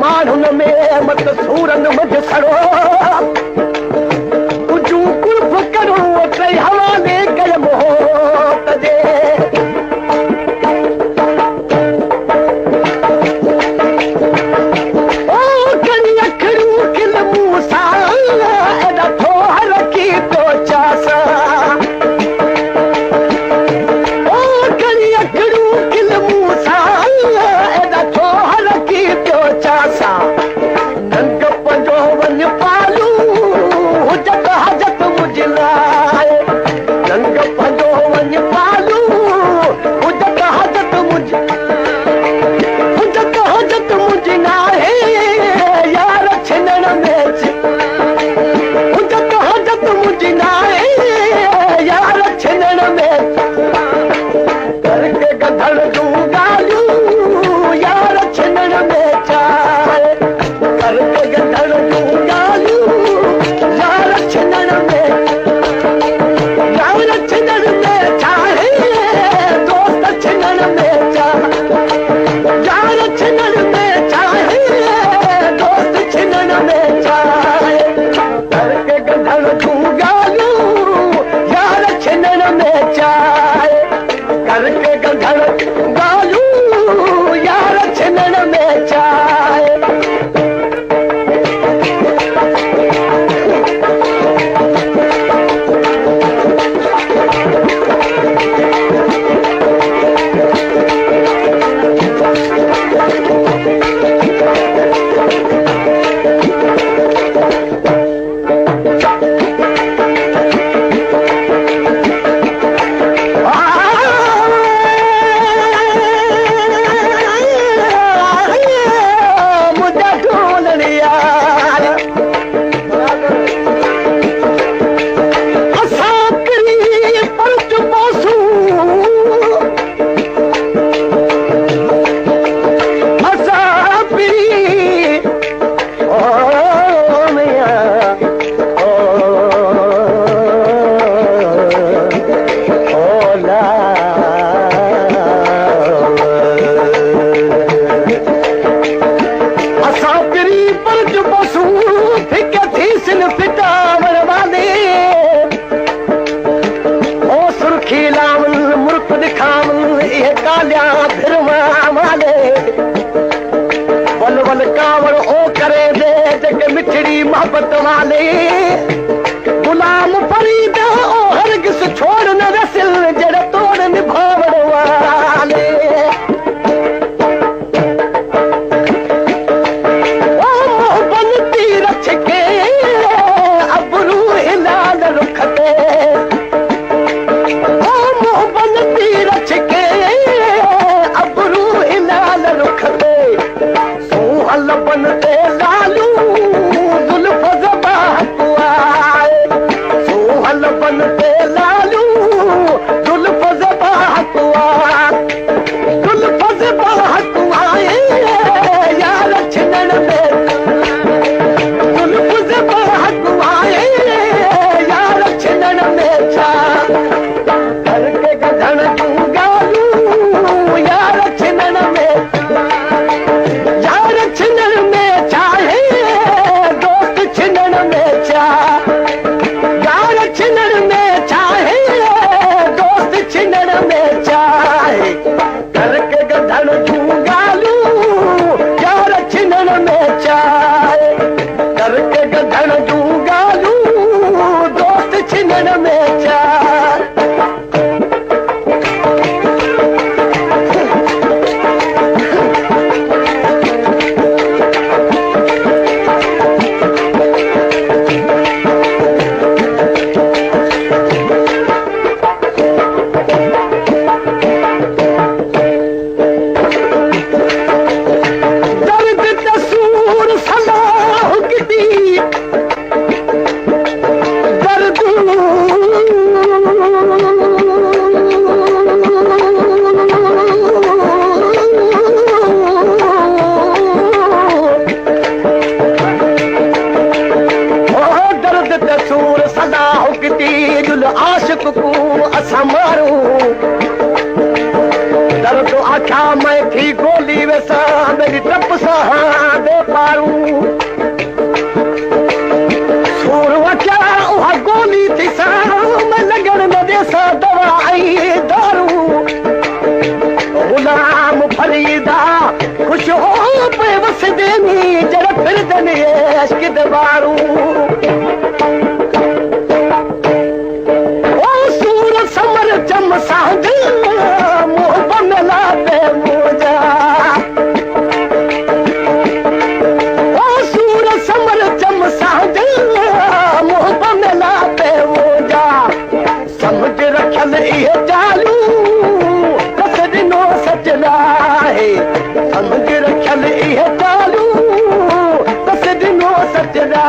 माण्हुनि में मत सूरन मुंहिंजो सड़ो कुझु कुल्फ करो टई हवाले कय मोहत जे ओ कनी अखड़ू खिल मूं सां एॾा थोहर की तो चासा ओ कनी अखड़ू खिल मूं सां एॾा थोहर की तो चासा नंग पंजो वञ पालू हुजत हजत मुंहिंजी लाइ नंग पंजो वञ पालू हुजत हजत मुंहिंजी नाहे यार छिनण में हुजत हजत मुंहिंजी नाहे यार छिनण में करके गधड़ जूं ॻाल्हियूं यार छिनण में चाहे करके गधड़ जूं ॻाल्हियूं यार छिनण में चाहे दोस्त छिनण में चाहे यार छिनण में चाहे दोस्त छिनण में चाहे करके गधड़ जूं ॻाल्हियूं यार छिनण में चाहे करके गधड़ ॻाल्हियूं यार छिनण में चाहे कावड़ ओ करे दे जेके मिठड़ी मोहब्बत वाले गुलाम फरीद ओ हरगिज़ छोड़ न रसिल जड़ तोड़ निभावण वाले ओ बनती रछ के अबरू हिलाल रुख ते ओ बनती रछ के अबरू हिलाल रुख ते लबन ते लालू जुल्फ ज़बाह आए सोह लबन ते लालू वञे इश्क दे बारू ओ सूरत समर चम सांग मोह बनला पे मोजा ओ सूरत समर चम सांग मोह बनला पे मोजा समझ रखल इहे चालू कस दिनो सचना है समझ रखल इहे चालू कस दिनो सचना